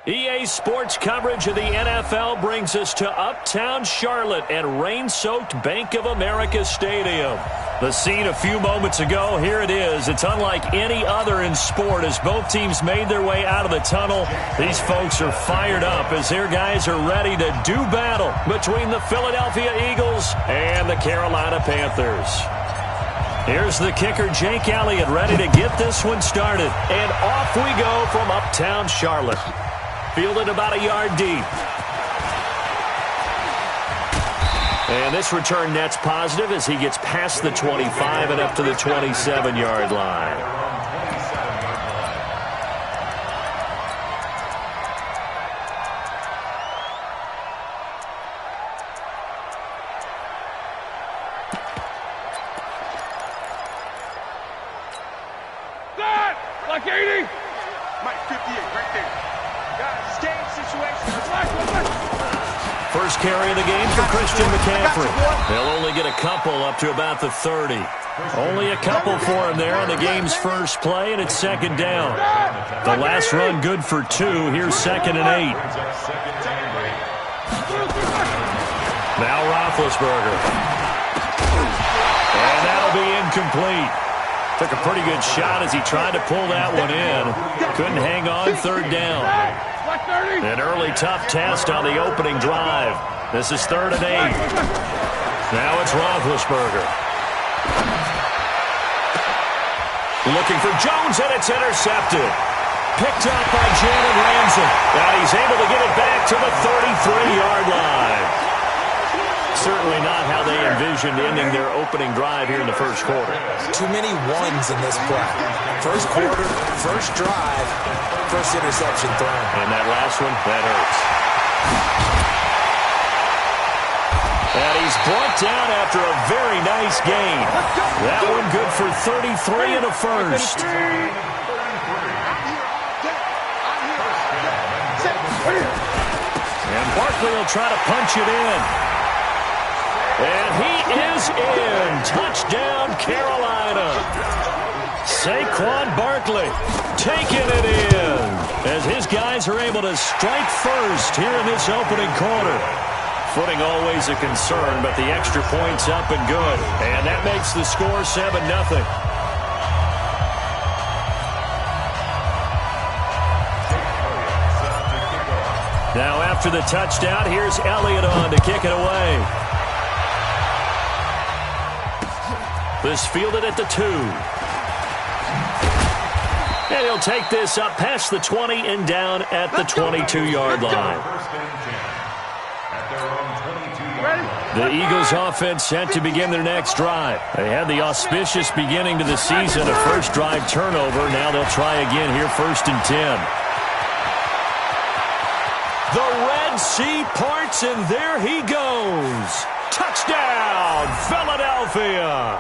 EA Sports coverage of the NFL brings us to Uptown Charlotte and rain-soaked Bank of America Stadium. The scene a few moments ago, here it is. It's unlike any other in sport as both teams made their way out of the tunnel. These folks are fired up as their guys are ready to do battle between the Philadelphia Eagles and the Carolina Panthers. Here's the kicker, Jake Elliott, ready to get this one started. And off we go from Uptown Charlotte. Fielded about a yard deep. And this return net's positive as he gets past the 25 and up to the 27-yard line. Like 80. Mike 58 right there. Guys, game situation. First carry of the game for Christian McCaffrey. They'll only get a couple up to about the 30. Only a couple for him there on the game's first play, and it's second down. The last run good for 2. Here's 2nd and 8. Now Roethlisberger. And that'll be incomplete. Took a pretty good shot as he tried to pull that one in. Couldn't hang on, third down. An early tough test on the opening drive. This is 3rd and 8. Now it's Roethlisberger. Looking for Jones, and it's intercepted. Picked up by Jalen Ramsey. And he's able to get it back to the 33-yard line. Certainly not how they envisioned ending their opening drive here in the first quarter. Too many ones in this play. First quarter, first drive, first interception thrown. And that last one, that hurts. And he's brought down after a very nice gain. That one good for 33 and a first. And Barkley will try to punch it in. And he is in. Touchdown, Carolina. Saquon Barkley taking it in as his guys are able to strike first here in this opening quarter. Footing always a concern, but the extra point's up and good. And that makes the score 7-0. Now after the touchdown, here's Elliott on to kick it away. This fielded at the 2. And he'll take this up past the 20 and down at the 22-yard line. The Eagles offense set to begin their next drive. They had the auspicious beginning to the season, a first drive turnover. Now they'll try again here, 1st and 10. The Red Sea parts, and there he goes. Touchdown, Philadelphia.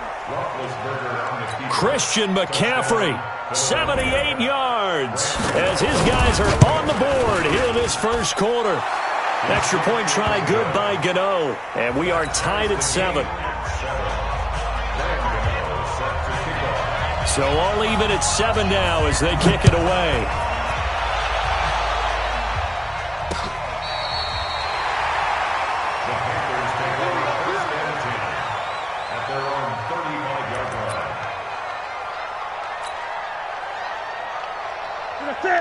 Christian McCaffrey, 78 yards, as his guys are on the board here in this first quarter. Extra point try good by Gano, and we are tied at 7. So all even at 7 now as they kick it away.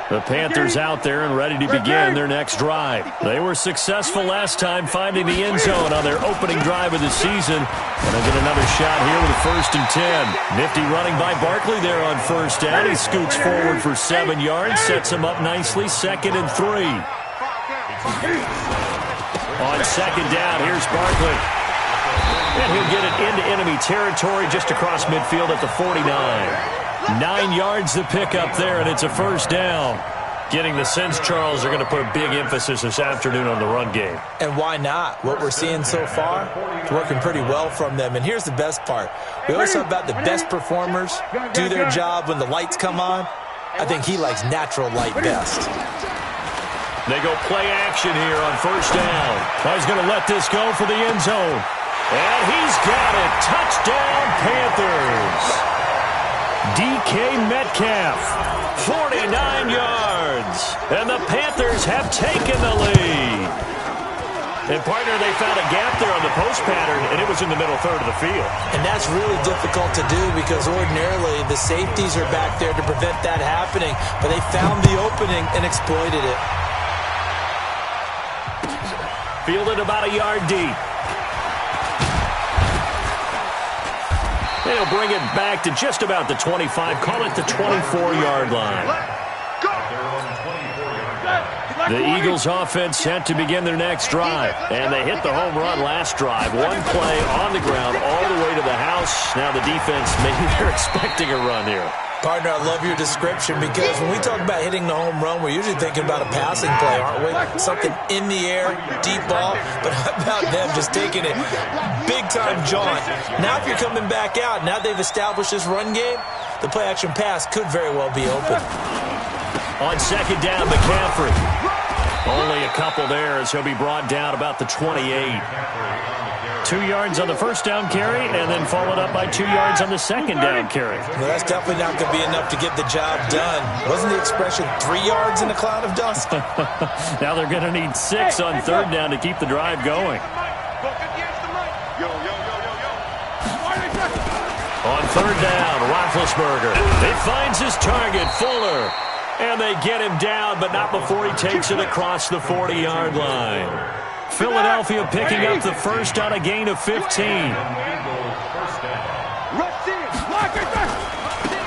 The Panthers out there and ready to begin their next drive. They were successful last time finding the end zone on their opening drive of the season. And they get another shot here with a 1st and 10. Nifty running by Barkley there on 1st down. He scoots forward for 7 yards, sets him up nicely, 2nd and 3. On 2nd down, here's Barkley. And he'll get it into enemy territory just across midfield at the 49. 9 yards to pick up there, and it's a 1st down. Getting the sense, Charles, are going to put a big emphasis this afternoon on the run game. And why not? What we're seeing so far, it's working pretty well from them. And here's the best part. We always talk about the best performers do their job when the lights come on. I think he likes natural light best. They go play action here on 1st down. He's going to let this go for the end zone. And he's got it. Touchdown, Panthers. DK Metcalf, 49 yards. ends. And the Panthers have taken the lead. And, partner, they found a gap there on the post pattern, and it was in the middle third of the field. And that's really difficult to do because ordinarily the safeties are back there to prevent that happening. But they found the opening and exploited it. Fielded about a yard deep. They'll bring it back to just about the 25. Call it the 24-yard line. The Eagles offense set to begin their next drive. And they hit the home run last drive. One play on the ground all the way to the house. Now the defense, maybe they're expecting a run here. Partner, I love your description because when we talk about hitting the home run, we're usually thinking about a passing play, aren't we? Something in the air, deep ball. But how about them just taking it big-time jaunt? Now if you're coming back out, now they've established this run game, the play-action pass could very well be open. On second down, McCaffrey. Only a couple there as he'll be brought down about the 28. 2 yards on the first down carry, and then followed up by 2 yards on the second down carry. Well, that's definitely not going to be enough to get the job done. Wasn't the expression 3 yards in a cloud of dust? Now they're going to need 6 on third down to keep the drive going. On third down, Roethlisberger. He finds his target, Fuller. And they get him down, but not before he takes it across the 40-yard line. Philadelphia picking up the first on a gain of 15.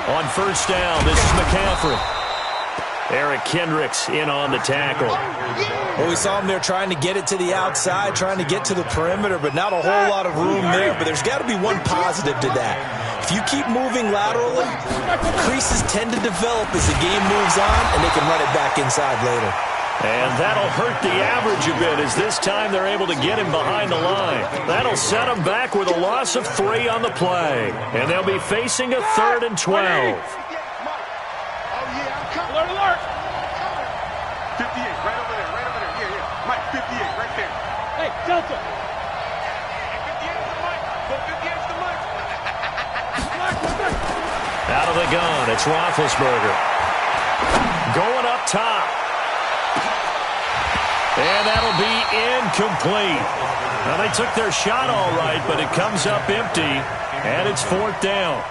On first down, this is McCaffrey. Eric Kendricks in on the tackle. Well, we saw him there trying to get it to the outside, trying to get to the perimeter, but not a whole lot of room there. But there's got to be one positive to that. If you keep moving laterally, creases tend to develop as the game moves on, and they can run it back inside later. And that'll hurt the average a bit as this time they're able to get him behind the line. That'll set him back with a loss of 3 on the play. And they'll be facing a 3rd and 12. Alert, alert! 58, right over there, right over there. Yeah, yeah. Mike, 58, right there. Hey, Delta. 58 is the Mike. Go 58 is the Mike. Out of the gun, it's Roethlisberger. Going up top. And that'll be incomplete. Now, they took their shot all right, but it comes up empty, and it's 4th down.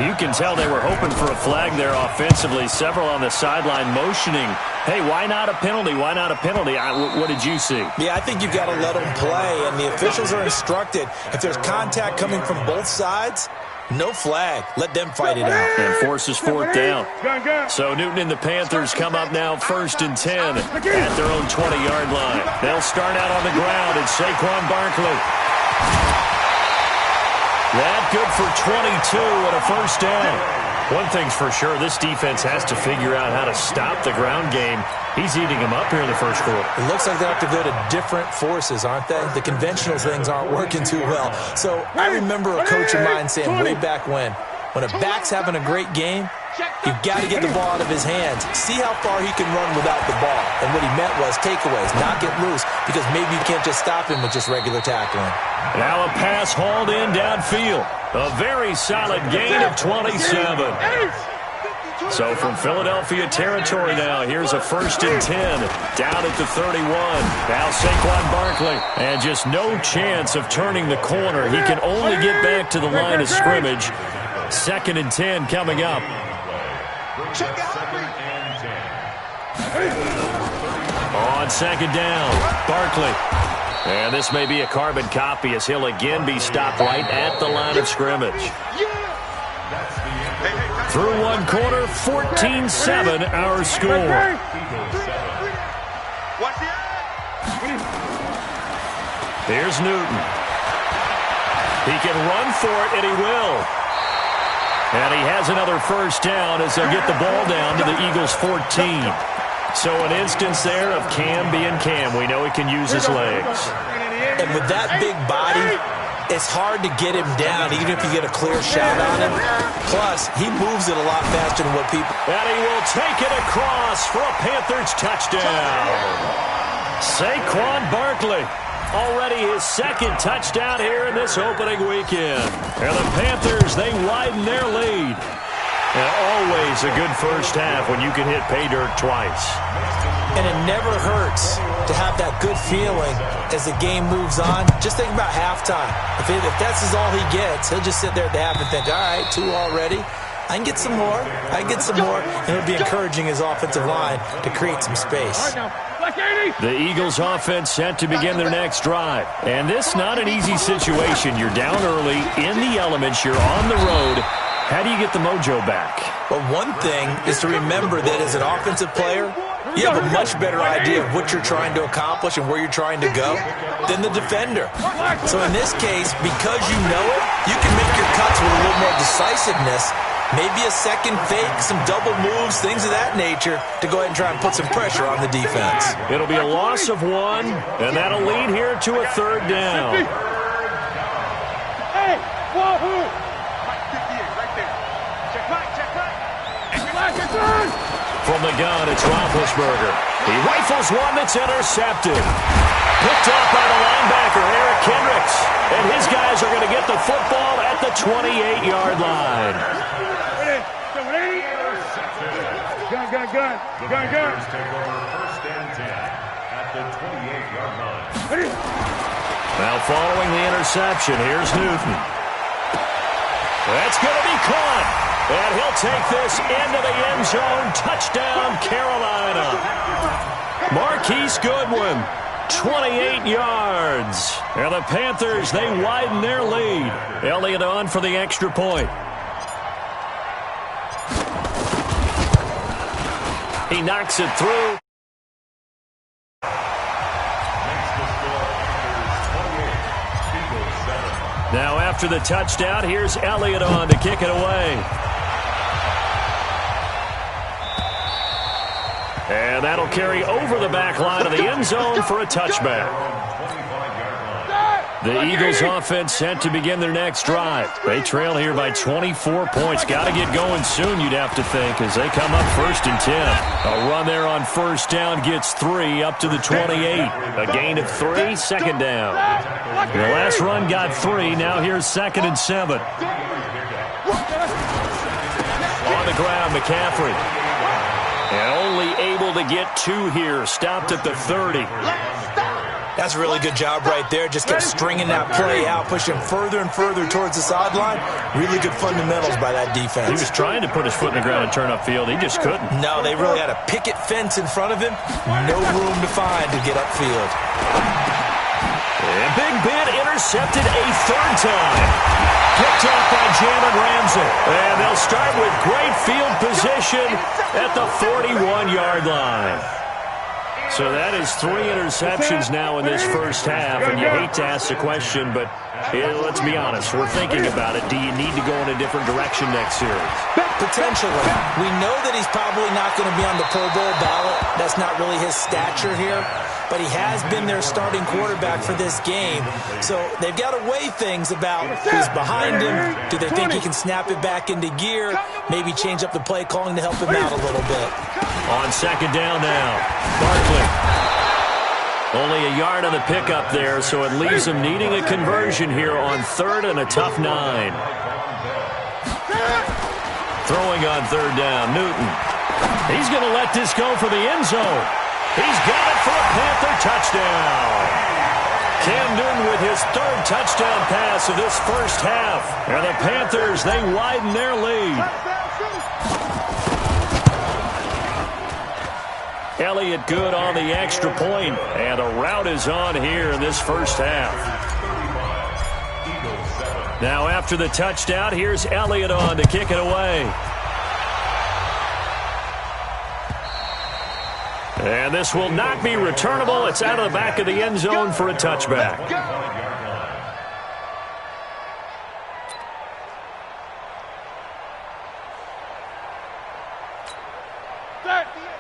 You can tell they were hoping for a flag there offensively. Several on the sideline motioning, hey, why not a penalty? Why not a penalty? What did you see? Yeah, I think you've got to let them play, and the officials are instructed. If there's contact coming from both sides, no flag. Let them fight it out. And forces 4th down. So Newton and the Panthers come up now 1st and 10 at their own 20-yard line. They'll start out on the ground, and Saquon Barkley. That good for 22 and a first down. One thing's for sure, this defense has to figure out how to stop the ground game. He's eating them up here in the first quarter. It looks like they have to go to different forces, aren't they? The conventional things aren't working too well. So I remember a coach of mine saying way back when a back's having a great game, you've got to get the ball out of his hands. See how far he can run without the ball. And what he meant was takeaways, not get loose, because maybe you can't just stop him with just regular tackling. Now a pass hauled in downfield. A very solid gain of 27. So from Philadelphia territory now, here's a 1st and 10 down at the 31. Now Saquon Barkley, and just no chance of turning the corner. He can only get back to the line of scrimmage. 2nd and 10 coming up. On second down, Barkley. And this may be a carbon copy as he'll again be stopped right at the line of scrimmage. Through one quarter, 14-7 our score. Here's Newton. He can run for it, and he will. And he has another first down as they'll get the ball down to the Eagles' 14. So an instance there of Cam being Cam. We know he can use his legs. And with that big body, it's hard to get him down, even if you get a clear shot on him. Plus, he moves it a lot faster than what people... And he will take it across for a Panthers touchdown. Saquon Barkley. Already his 2nd touchdown here in this opening weekend. And the Panthers, they widen their lead. And always a good first half when you can hit pay dirt twice. And it never hurts to have that good feeling as the game moves on. Just think about halftime. If that's all he gets, he'll just sit there at the half and think, all right, 2 already. I can get some more. I can get some more. And he'll be encouraging his offensive line to create some space. The Eagles offense set to begin their next drive. And this not an easy situation. You're down early, in the elements, you're on the road. How do you get the mojo back? Well, one thing is to remember that as an offensive player, you have a much better idea of what you're trying to accomplish and where you're trying to go than the defender. So in this case, because you know it, you can make your cuts with a little more decisiveness, maybe a second fake, some double moves, things of that nature, to go ahead and try and put some pressure on the defense. It'll be a loss of 1, and that'll lead here to a 3rd down. Hey, wahoo! From the gun, it's Roethlisberger. He rifles one that's intercepted. Picked off by the linebacker, Eric Kendricks. And his guys are going to get the football at the 28-yard line. Gun. First and 10 at the 28-yard line. Now following the interception, here's Newton. That's going to be caught. And he'll take this into the end zone. Touchdown, Carolina. Marquise Goodwin, 28 yards. And the Panthers, they widen their lead. Elliott on for the extra point. He knocks it through. Now after the touchdown, here's Elliott on to kick it away. And that'll carry over the back line of the end zone for a touchback. The Eagles offense set to begin their next drive. They trail here by 24 points. Got to get going soon, you'd have to think, as they come up 1st and 10. A run there on 1st down gets 3 up to the 28. A gain of 3, 2nd down. The last run got 3. Now here's 2nd and 7. On the ground, McCaffrey. And only able to get 2 here. Stopped at the 30. That's a really good job right there. Just kept stringing that play out, pushing further and further towards the sideline. Really good fundamentals by that defense. He was trying to put his foot in the ground and turn upfield. He just couldn't. No, they really had a picket fence in front of him. No room to find to get upfield. And Big Ben intercepted a 3rd time. Picked off by Jalen Ramsey. And they'll start with great field position at the 41-yard line. So that is 3 interceptions now in this first half, and you hate to ask the question, but let's be honest, we're thinking about it. Do you need to go in a different direction next series? Potentially. We know that he's probably not going to be on the Pro Bowl ballot. That's not really his stature here, but he has been their starting quarterback for this game. So they've got to weigh things about who's behind him. Do they think he can snap it back into gear? Maybe change up the play calling to help him out a little bit. On 2nd down now, Barkley. Only a yard on the pickup there, so it leaves him needing a conversion here on 3rd and a tough 9. Throwing on 3rd down, Newton. He's going to let this go for the end zone. He's got it for a Panther touchdown. Cam Newton with his 3rd touchdown pass of this first half. And the Panthers, they widen their lead. Elliott good on the extra point, and a rout is on here in this first half. Now after the touchdown, here's Elliott on to kick it away. And this will not be returnable. It's out of the back of the end zone for a touchback.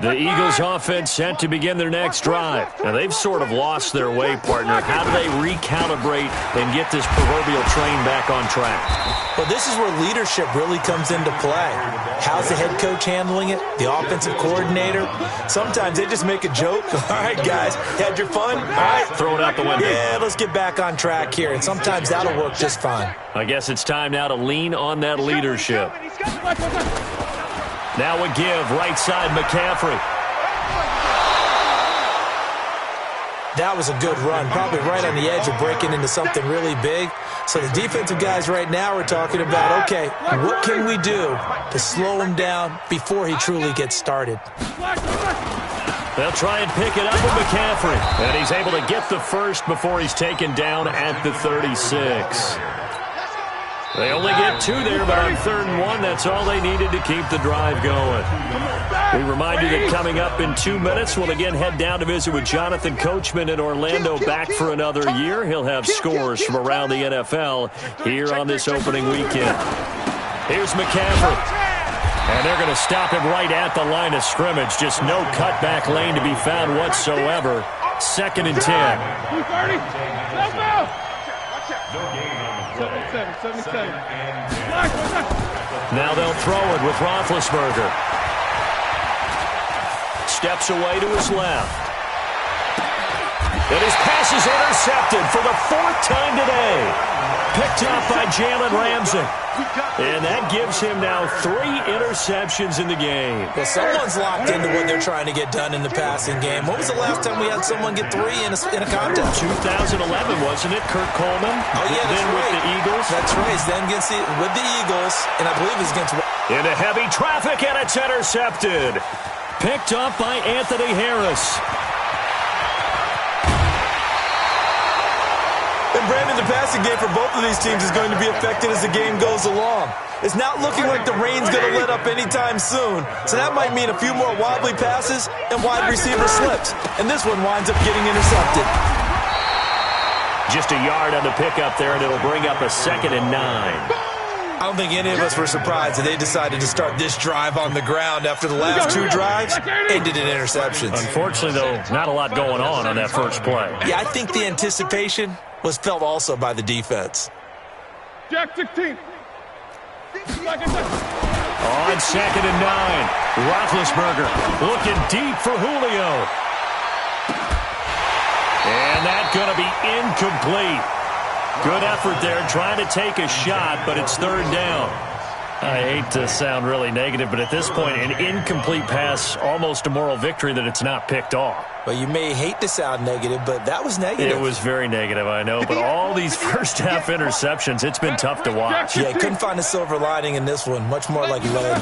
The Eagles offense set to begin their next drive. Now, they've sort of lost their way, partner. How do they recalibrate and get this proverbial train back on track? Well, this is where leadership really comes into play. How's the head coach handling it? The offensive coordinator? Sometimes they just make a joke. All right, guys, had your fun? All right. Throw it out the window. Yeah, let's get back on track here. And sometimes that'll work just fine. I guess it's time now to lean on that leadership. Now a give, right side McCaffrey. That was a good run, probably right on the edge of breaking into something really big. So the defensive guys right now are talking about, okay, what can we do to slow him down before he truly gets started? They'll try and pick it up with McCaffrey. And he's able to get the first before he's taken down at the 36. They only get 2 there, but on 3rd and 1, that's all they needed to keep the drive going. We remind you that coming up in 2 minutes, we'll again head down to visit with Jonathan Coachman in Orlando, back for another year. He'll have scores from around the NFL here on this opening weekend. Here's McCaffrey. And they're going to stop him right at the line of scrimmage. Just no cutback lane to be found whatsoever. 2nd and 10. 7. Now they'll throw it with Roethlisberger. Steps away to his left. And his pass is intercepted for the 4th time today. Picked up by Jalen Ramsey. And that gives him now 3 interceptions in the game. Well, someone's locked into what they're trying to get done in the passing game. When was the last time we had someone get 3 in a contest? 2011, wasn't it? Kurt Coleman? Oh, yeah, that's then right. With the Eagles? That's right. He's then with the Eagles, and I believe he's against... Into heavy traffic, and it's intercepted. Picked up by Anthony Harris. And Brandon, the passing game for both of these teams is going to be affected as the game goes along. It's not looking like the rain's going to let up anytime soon, so that might mean a few more wobbly passes and wide receiver slips. And this one winds up getting intercepted. Just a yard on the pickup there, and it'll bring up a 2nd and 9. I don't think any of us were surprised that they decided to start this drive on the ground after the last 2 drives ended in interceptions. Unfortunately, though, not a lot going on that first play. Yeah, I think the anticipation was felt also by the defense. Jack 16. On 2nd and 9, Roethlisberger looking deep for Julio. And that's going to be incomplete. Good effort there, trying to take a shot, but it's 3rd down. I hate to sound really negative, but at this point, an incomplete pass, almost a moral victory that it's not picked off. Well, you may hate to sound negative, but that was negative. It was very negative, I know, but all these first-half interceptions, it's been tough to watch. Yeah, couldn't find a silver lining in this one, much more like lead.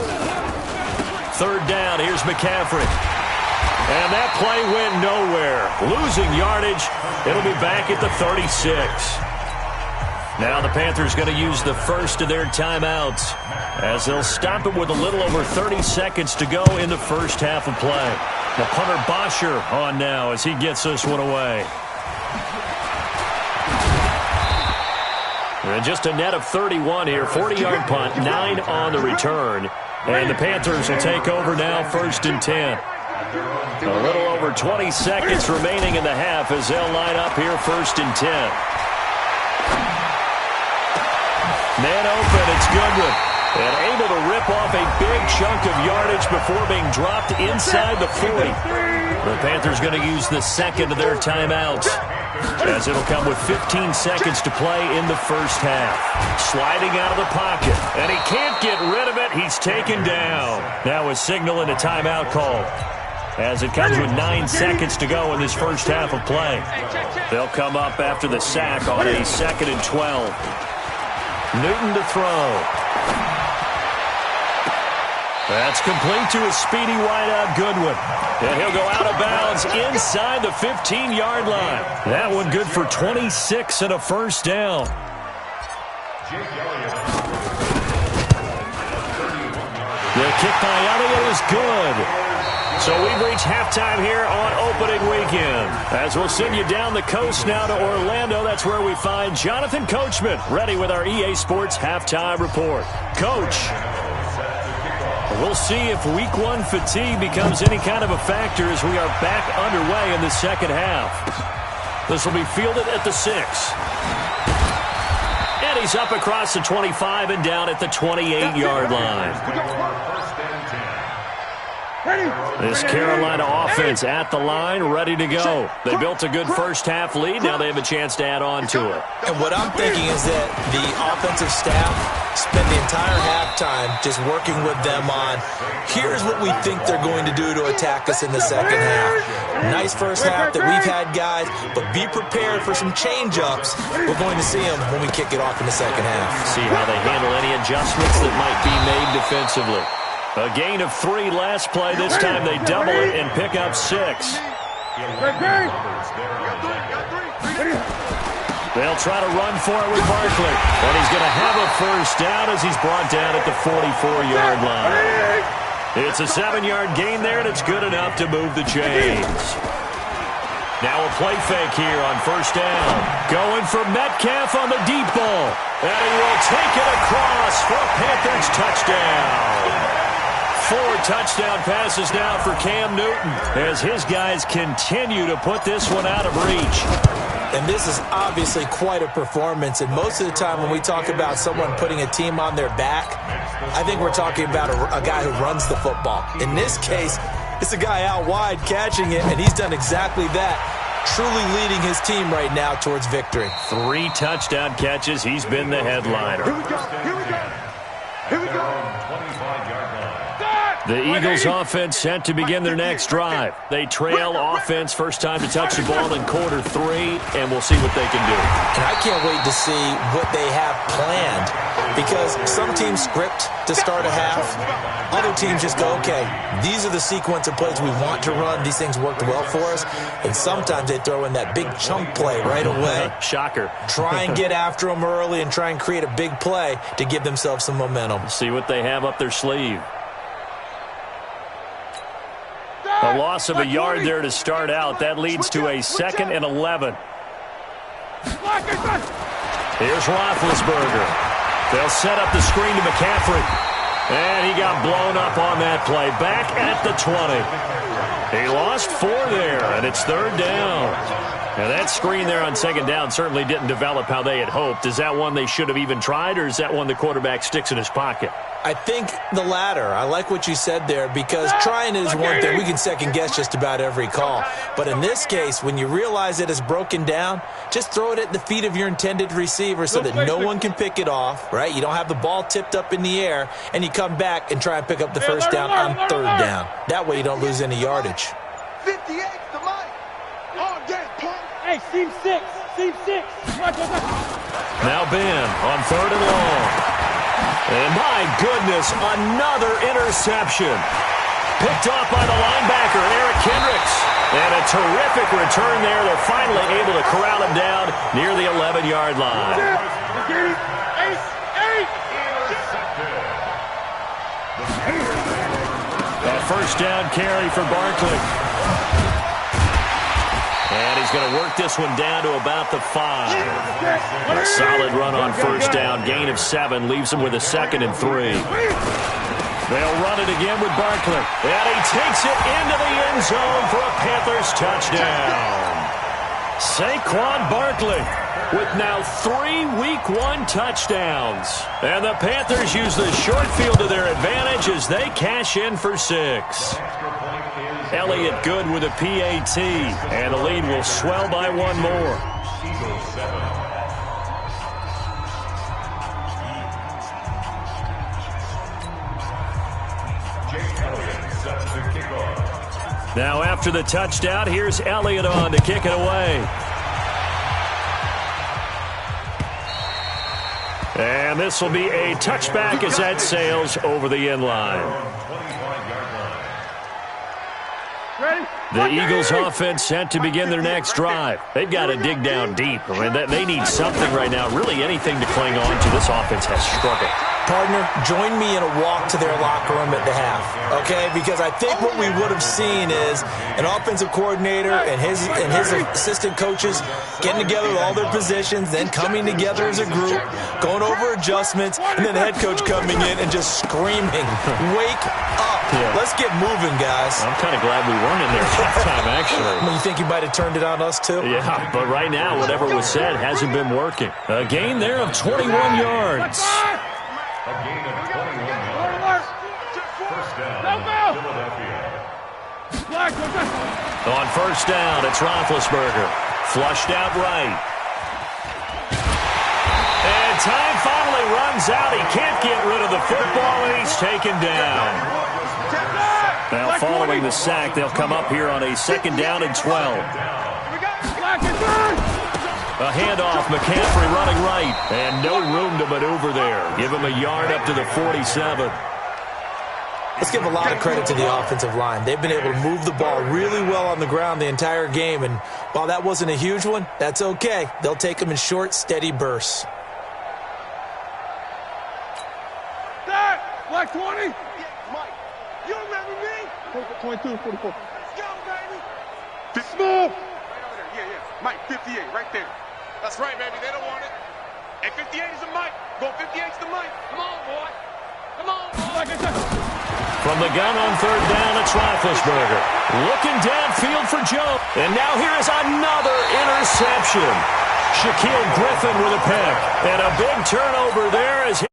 3rd down, here's McCaffrey. And that play went nowhere. Losing yardage, it'll be back at the 36. Now the Panthers going to use the first of their timeouts as they'll stop it with a little over 30 seconds to go in the first half of play. The punter Bosher on now as he gets this one away. And just a net of 31 here, 40-yard punt, 9 on the return. And the Panthers will take over now, 1st and 10. A little over 20 seconds remaining in the half as they'll line up here, 1st and 10. Man open, it's Goodwin. And able to rip off a big chunk of yardage before being dropped inside the 40. The Panthers going to use the 2nd of their timeouts, as it'll come with 15 seconds to play in the first half. Sliding out of the pocket, and he can't get rid of it. He's taken down. Now a signal and a timeout call, as it comes with 9 seconds to go in this first half of play. They'll come up after the sack on a 2nd and 12. Newton to throw. That's complete to a speedy wideout Goodwin. And he'll go out of bounds inside the 15-yard line. That one good for 26 and a first down. The kick by Elliott is good. So we've reached halftime here on opening weekend. As we'll send you down the coast now to Orlando, that's where we find Jonathan Coachman, ready with our EA Sports halftime report. Coach, we'll see if week 1 fatigue becomes any kind of a factor as we are back underway in the second half. This will be fielded at the 6. And he's up across the 25 and down at the 28-yard line. This Carolina offense at the line, ready to go. They built a good first-half lead. Now they have a chance to add on to it. And what I'm thinking is that the offensive staff spent the entire halftime just working with them on, here's what we think they're going to do to attack us in the second half. Nice first half that we've had, guys, but be prepared for some change-ups. We're going to see them when we kick it off in the second half. See how they handle any adjustments that might be made defensively. A gain of 3 last play. This time they double it and pick up 6. They'll try to run for it with Barkley. And he's going to have a first down as he's brought down at the 44-yard line. It's a 7-yard gain there, and it's good enough to move the chains. Now a play fake here on first down. Going for Metcalf on the deep ball. And he will take it across for a Panthers touchdown. 4 touchdown passes now for Cam Newton as his guys continue to put this one out of reach. And this is obviously quite a performance. And most of the time when we talk about someone putting a team on their back, I think we're talking about a guy who runs the football. In this case, it's a guy out wide catching it, and he's done exactly that. Truly leading his team right now towards victory. 3 touchdown catches. He's been the headliner. Here we go. Here we go. Here we go. The Eagles offense set to begin their next drive. They trail offense, first time to touch the ball in quarter 3, and we'll see what they can do. And I can't wait to see what they have planned, because some teams script to start a half. Other teams just go, okay, these are the sequence of plays we want to run. These things worked well for us. And sometimes they throw in that big chunk play right away. Shocker. Try and get after them early and try and create a big play to give themselves some momentum. See what they have up their sleeve. A loss of a yard there to start out. That leads to a 2nd and 11. Here's Roethlisberger. They'll set up the screen to McCaffrey. And he got blown up on that play. Back at the 20. He lost 4 there, and it's 3rd down. Now that screen there on 2nd down certainly didn't develop how they had hoped. Is that one they should have even tried, or is that one the quarterback sticks in his pocket? I think the latter. I like what you said there, because trying it is one thing. We can second guess just about every call. But in this case, when you realize it is broken down, just throw it at the feet of your intended receiver so that no one can pick it off, right? You don't have the ball tipped up in the air, and you come back and try and pick up the first down on 3rd down. That way you don't lose any yardage. 58 to Mike. All day, punk. Hey, seam 6. Seam 6. Now Ben on 3rd and long. And my goodness, another interception. Picked off by the linebacker, Eric Kendricks. And a terrific return there. They're finally able to corral him down near the 11-yard line. A first down carry for Barkley. And he's going to work this one down to about the 5. A solid run on first down. Gain of 7 leaves him with a 2nd and 3. They'll run it again with Barkley. And he takes it into the end zone for a Panthers touchdown. Saquon Barkley with now 3 Week 1 touchdowns. And the Panthers use the short field to their advantage as they cash in for 6. Elliott good with a PAT, and the lead will swell by 1 more. Now after the touchdown, here's Elliott on to kick it away. And this will be a touchback as that sails over the end line. The Eagles offense set to begin their next drive. They've got to dig down deep. I mean, they need something right now, really anything to cling on to. This offense has struggled. Partner, join me in a walk to their locker room at the half, okay? Because I think what we would have seen is an offensive coordinator and his assistant coaches getting together with all their positions, then coming together as a group, going over adjustments, and then the head coach coming in and just screaming, wake up. Yeah. Let's get moving, guys. I'm kind of glad we weren't in there at halftime, actually. Well, you think you might have turned it on us, too? Yeah, but right now, whatever was said hasn't been working. A gain there of 21 yards. A gain of 21 yards. First down, Philadelphia. On first down, it's Roethlisberger. Flushed out right. And time finally runs out. He can't get rid of the football, and he's taken down. Now, following the sack, they'll come up here on a 2nd down and 12. A handoff, McCaffrey running right, and no room to maneuver there. Give him a yard up to the 47. Let's give a lot of credit to the offensive line. They've been able to move the ball really well on the ground the entire game, and while that wasn't a huge one, that's okay. They'll take them in short, steady bursts. Dad, black 20. Yeah, Mike, you remember me? 22, 44. Let's go, baby. Smooth. Right over there. Yeah. Mike, 58, right there. That's right, baby. They don't want it. And 58 is the Mike. Go 58 is the Mike. Come on, boy. Come on, boy. From the gun on 3rd down, it's Roethlisberger. Looking downfield for Joe. And now here is another interception. Shaquille Griffin with a pick. And a big turnover there as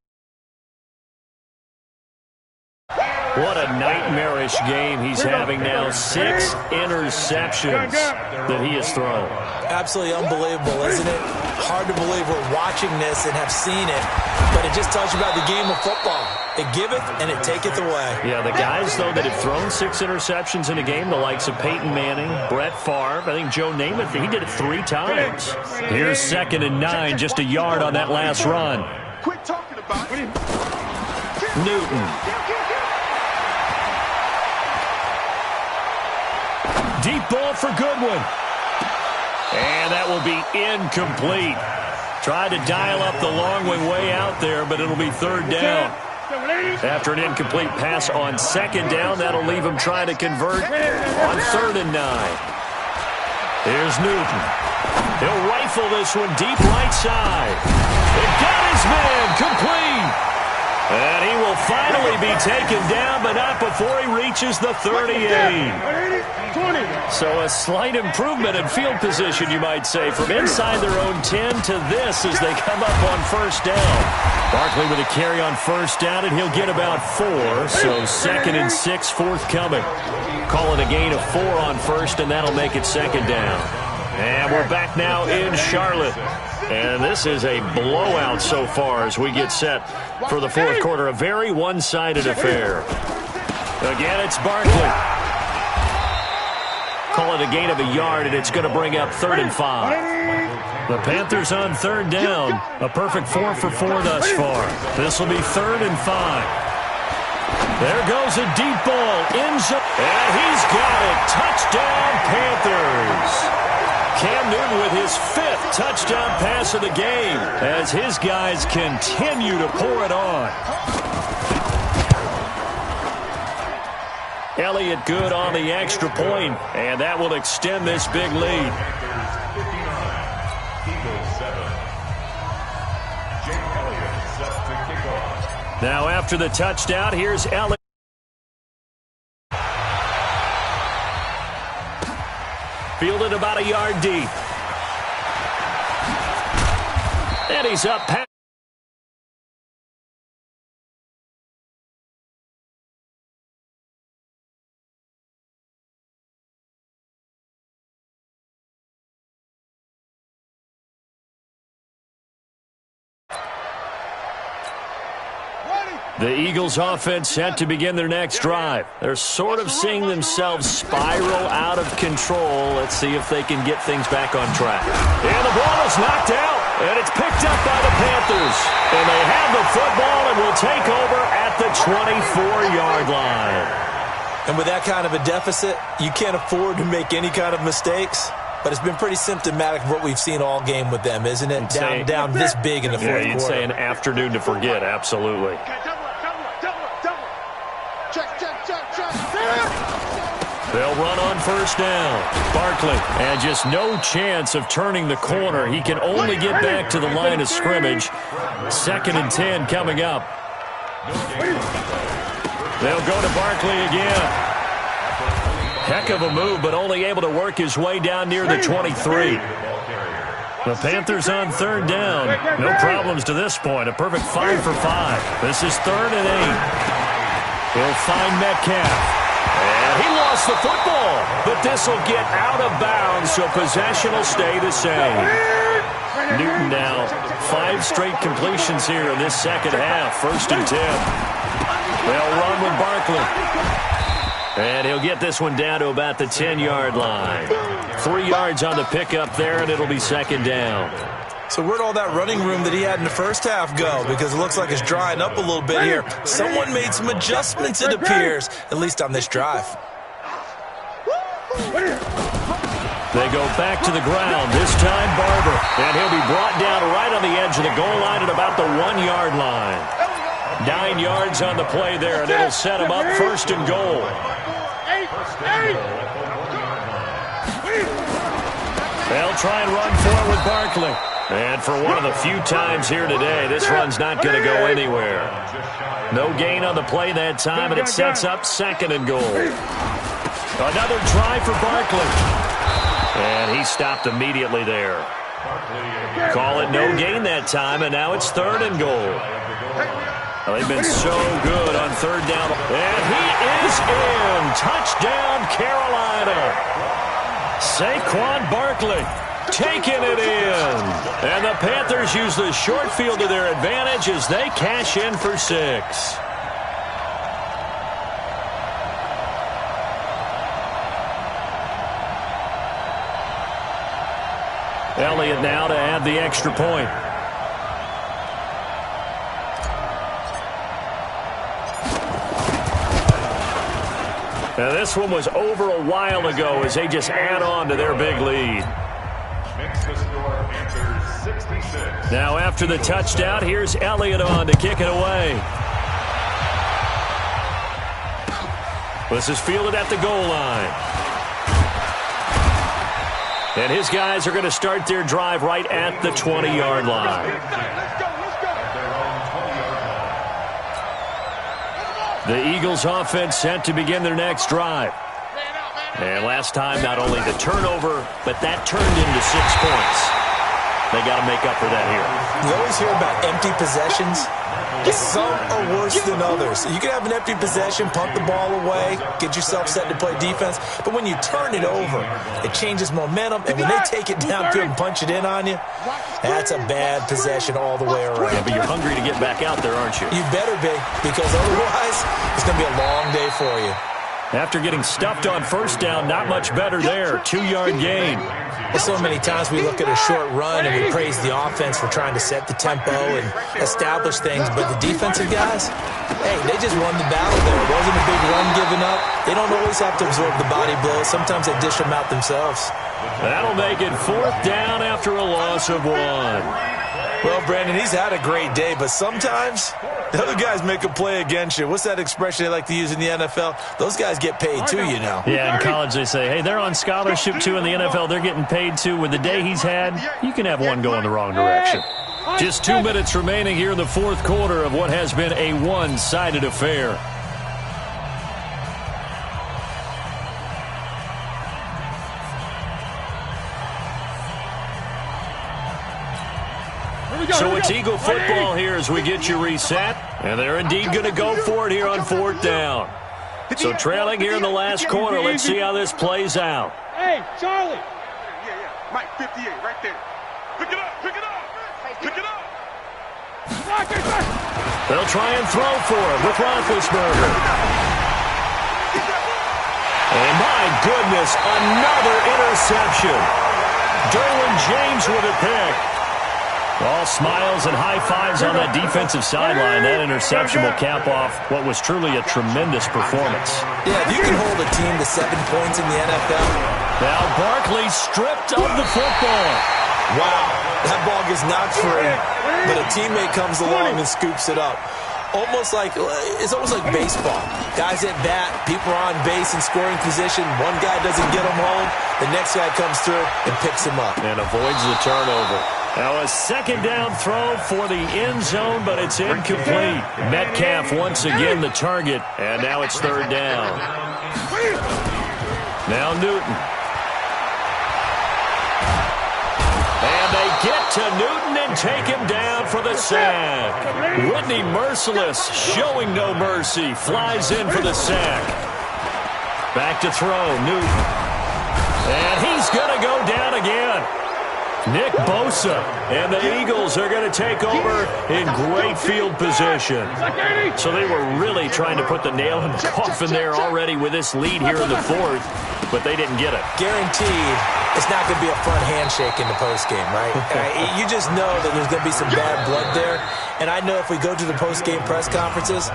what a nightmarish game he's having now. 6 interceptions that he has thrown. Absolutely unbelievable, isn't it? Hard to believe we're watching this and have seen it, but it just tells you about the game of football. It giveth and it taketh away. Yeah, the guys, though, that have thrown 6 interceptions in a game, the likes of Peyton Manning, Brett Favre, I think Joe Namath, he did it 3 times. Here's 2nd and 9, just a yard on that last run. Quit talking about it. Newton. Deep ball for Goodwin. And that will be incomplete. Tried to dial up the long way out there, but it'll be 3rd down. After an incomplete pass on 2nd down, that'll leave him trying to convert on 3rd and 9. Here's Newton. He'll rifle this one deep right side. It got his man complete. And he will finally be taken down, but not before he reaches the 38. So a slight improvement in field position, you might say, from inside their own 10 to this as they come up on 1st down. Barkley with a carry on 1st down, and he'll get about 4. So 2nd and 6 forthcoming. Call it a gain of 4 on 1st, and that'll make it 2nd down. And we're back now in Charlotte. And this is a blowout so far as we get set for the 4th quarter. A very one-sided affair. Again, it's Barkley. Call it a gain of a yard, and it's going to bring up 3rd and 5. The Panthers on 3rd down. A perfect 4 for 4 thus far. This will be 3rd and 5. There goes a deep ball. In zone. And he's got it. Touchdown, Panthers. Cam Newton with his 5th touchdown pass of the game as his guys continue to pour it on. Elliott good on the extra point, and that will extend this big lead. Now after the touchdown, here's Elliott. Fielded about a yard deep. And he's up past. The Eagles offense set to begin their next drive. They're sort of seeing themselves spiral out of control. Let's see if they can get things back on track. And the ball is knocked out, and it's picked up by the Panthers. And they have the football and will take over at the 24-yard line. And with that kind of a deficit, you can't afford to make any kind of mistakes. But it's been pretty symptomatic of what we've seen all game with them, isn't it? Down this big in the 4th quarter. Yeah, you'd say an afternoon to forget, absolutely. They'll run on 1st down. Barkley, and just no chance of turning the corner. He can only get back to the line of scrimmage. 2nd and 10 coming up. They'll go to Barkley again. Heck of a move, but only able to work his way down near the 23. The Panthers on 3rd down. No problems to this point. A perfect 5 for 5. This is 3rd and 8. He'll find Metcalf. And he lost the football, but this will get out of bounds, so possession will stay the same. Newton now 5 straight completions here in this second half. 1st and 10. They'll run with Barkley. And he'll get this one down to about the 10-yard line. 3 yards on the pickup there, and it'll be 2nd down. So where'd all that running room that he had in the first half go? Because it looks like it's drying up a little bit here. Someone made some adjustments, it appears, at least on this drive. They go back to the ground, this time Barber. And he'll be brought down right on the edge of the goal line at about the 1-yard line. 9 yards on the play there, and it'll set him up 1st and goal. They'll try and run forward with Barkley. And for one of the few times here today, this run's not going to go anywhere. No gain on the play that time, and it sets up 2nd and goal. Another try for Barkley. And he stopped immediately there. Call it no gain that time, and now it's 3rd and goal. Well, they've been so good on 3rd down. And he is in. Touchdown, Carolina. Saquon Barkley taking it in. And the Panthers use the short field to their advantage as they cash in for 6. Elliott now to add the extra point. Now this one was over a while ago as they just add on to their big lead. Makes the score Panthers 66. Now after the touchdown, here's Elliott on to kick it away. This is fielded at the goal line. And his guys are going to start their drive right at the 20-yard line. The Eagles offense set to begin their next drive. And last time, not only the turnover, but that turned into 6 points. They got to make up for that here. You always hear about empty possessions. Some are worse than others. You can have an empty possession, punt the ball away, get yourself set to play defense. But when you turn it over, it changes momentum. And when they take it down to and punch it in on you, that's a bad possession all the way around. Yeah, but you're hungry to get back out there, aren't you? You better be, because otherwise it's going to be a long day for you. After getting stuffed on 1st down, not much better there. 2-yard gain. Well, so many times we look at a short run and we praise the offense for trying to set the tempo and establish things, but the defensive guys, hey, they just won the battle there. It wasn't a big run given up. They don't always have to absorb the body blows. Sometimes they dish them out themselves. That'll make it 4th down after a loss of 1. Well, Brandon, he's had a great day, but sometimes the other guys make a play against you. What's that expression they like to use in the NFL? Those guys get paid too, you know. Yeah, in college they say, hey, they're on scholarship too. In the NFL, they're getting paid too. With the day he's had, you can have one go in the wrong direction. Just 2 minutes remaining here in the 4th quarter of what has been a one-sided affair. So it's Eagle football here as we get you reset. And they're indeed going to go for it here on 4th down. So trailing here in the last quarter. Let's see how this plays out. Hey, Charlie. Yeah. Mike, 58, right there. Pick it up, pick it up, pick it up. They'll try and throw for it with Roethlisberger. And my goodness, another interception. Derwin James with a pick. All smiles and high fives on that defensive sideline. That interception will cap off what was truly a tremendous performance. Yeah, if you can hold a team to 7 points in the NFL. Now Barkley stripped of the football. Wow, that ball gets knocked free, but a teammate comes along and scoops it up. It's almost like baseball. Guys at bat, people are on base in scoring position. One guy doesn't get him home. The next guy comes through and picks him up. And avoids the turnover. Now a 2nd down throw for the end zone, but it's incomplete. Metcalf once again the target, and now it's 3rd down. Now Newton. And they get to Newton and take him down for the sack. Whitney Merciless, showing no mercy, flies in for the sack. Back to throw, Newton. And he's going to go down again. Nick Bosa, and the Eagles are going to take over in great field position. So they were really trying to put the nail in the coffin there already with this lead here in the fourth, but they didn't get it. Guaranteed it's not going to be a fun handshake in the postgame, right? You just know that there's going to be some bad blood there. And I know if we go to the postgame press conferences,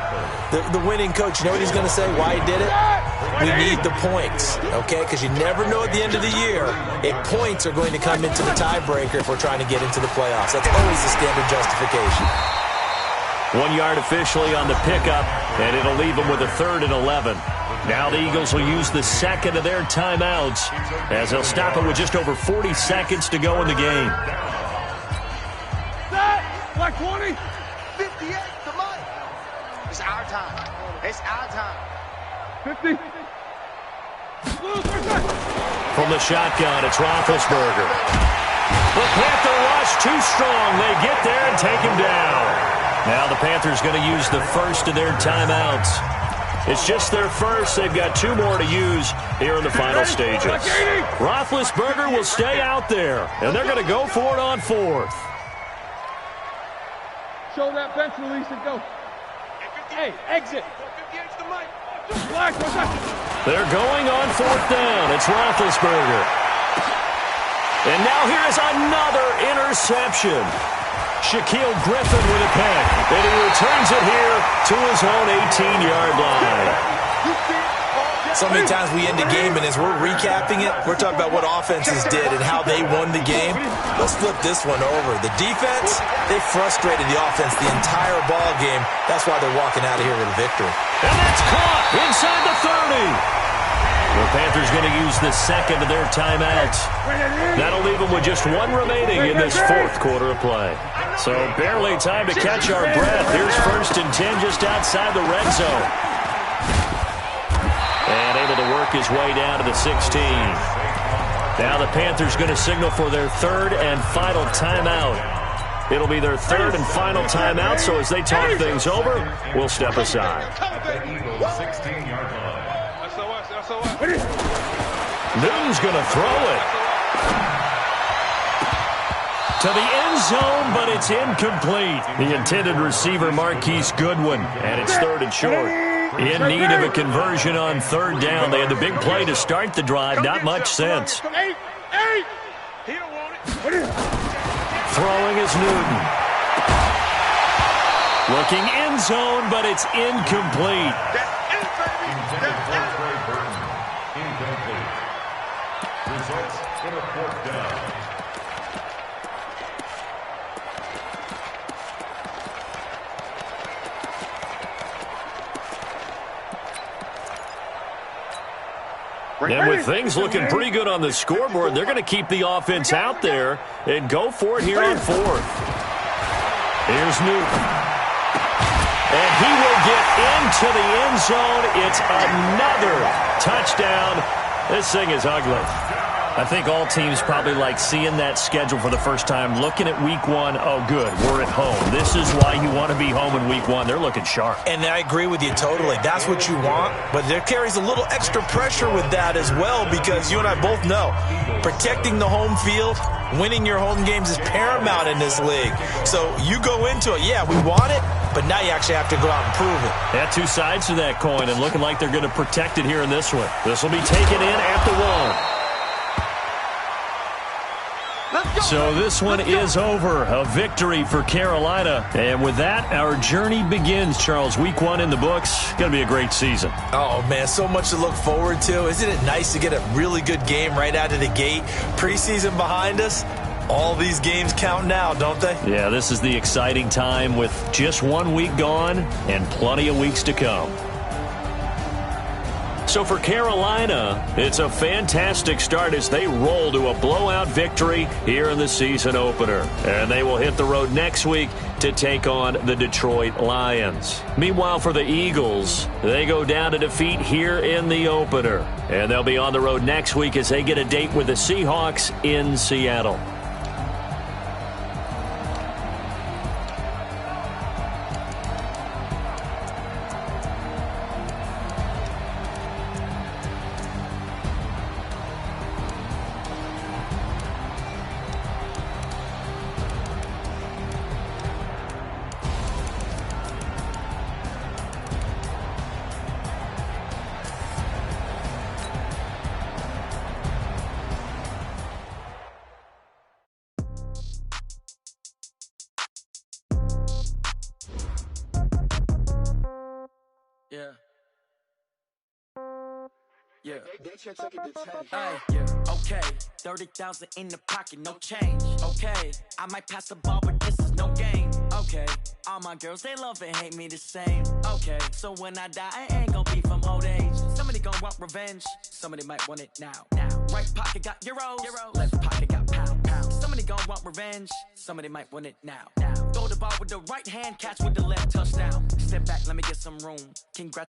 the winning coach, you know what he's going to say, why he did it? We need the points, okay? Because you never know at the end of the year if points are going to come into the tiebreaker if we're trying to get into the playoffs. That's always the standard justification. 1 yard officially on the pickup, and it'll leave them with a 3rd and 11. Now the Eagles will use the second of their timeouts as they'll stop it with just over 40 seconds to go in the game. Like 20. 58 to Mike. It's our time. It's our time. 50. From the shotgun, it's Roethlisberger. The Panther rush too strong. They get there and take him down. Now the Panthers going to use the first of their timeouts. It's just their first. They've got 2 more to use here in the final stages. Roethlisberger will stay out there, and they're going to go for it on 4th. Show that bench release and go. Hey, exit. They're going on 4th down. It's Roethlisberger. And now here is another interception. Shaquille Griffin with a pick. And he returns it here to his own 18-yard line. So many times we end a game, and as we're recapping it, we're talking about what offenses did and how they won the game. Let's flip this one over. The defense, they frustrated the offense the entire ball game. That's why they're walking out of here with a victory. And that's caught inside the 30. The Panthers going to use the second of their timeouts. That'll leave them with just 1 remaining in this 4th quarter of play. So barely time to catch our breath. Here's 1st and 10 just outside the red zone. And able to work his way down to the 16. Now the Panthers going to signal for their 3rd and final timeout. It'll be their 3rd and final timeout, so as they talk things over, we'll step aside. Newton's going to throw it to the end zone, but it's incomplete. The intended receiver, Marquise Goodwin, and it's 3rd and short. In need of a conversion on 3rd down. They had the big play to start the drive. Not much sense. Throwing is Newton. Looking end zone, but it's incomplete. Incomplete. Results in a 4th down. And with things looking pretty good on the scoreboard, they're going to keep the offense out there and go for it here on 4th. Here's Newton. And he will get into the end zone. It's another touchdown. This thing is ugly. I think all teams probably like seeing that schedule for the first time, looking at week 1. Oh, good, we're at home. This is why you want to be home in week 1. They're looking sharp. And I agree with you totally. That's what you want. But there carries a little extra pressure with that as well, because you and I both know protecting the home field, winning your home games is paramount in this league. So you go into it, yeah, we want it, but now you actually have to go out and prove it. Yeah, 2 sides to that coin, and looking like they're going to protect it here in this one. This will be taken in at the 1. So this one is over. A victory for Carolina. And with that, our journey begins, Charles. Week 1 in the books. Going to be a great season. Oh, man, so much to look forward to. Isn't it nice to get a really good game right out of the gate? Preseason behind us. All these games count now, don't they? Yeah, this is the exciting time with just 1 week gone and plenty of weeks to come. So for Carolina, it's a fantastic start as they roll to a blowout victory here in the season opener. And they will hit the road next week to take on the Detroit Lions. Meanwhile, for the Eagles, they go down to defeat here in the opener. And they'll be on the road next week as they get a date with the Seahawks in Seattle. Yeah. Yeah. They check it to 10. Hey, yeah. Okay. 30,000 in the pocket, no change. Okay. I might pass the ball, but this is no game. Okay. All my girls, they love and hate me the same. Okay. So when I die, I ain't gon' be from old age. Somebody gon' want revenge. Somebody might want it now. Right pocket got euros. Left pocket got pound. Somebody gon' want revenge. Somebody might want it now. Throw the ball with the right hand, catch with the left, touchdown. Step back, let me get some room. Congrats.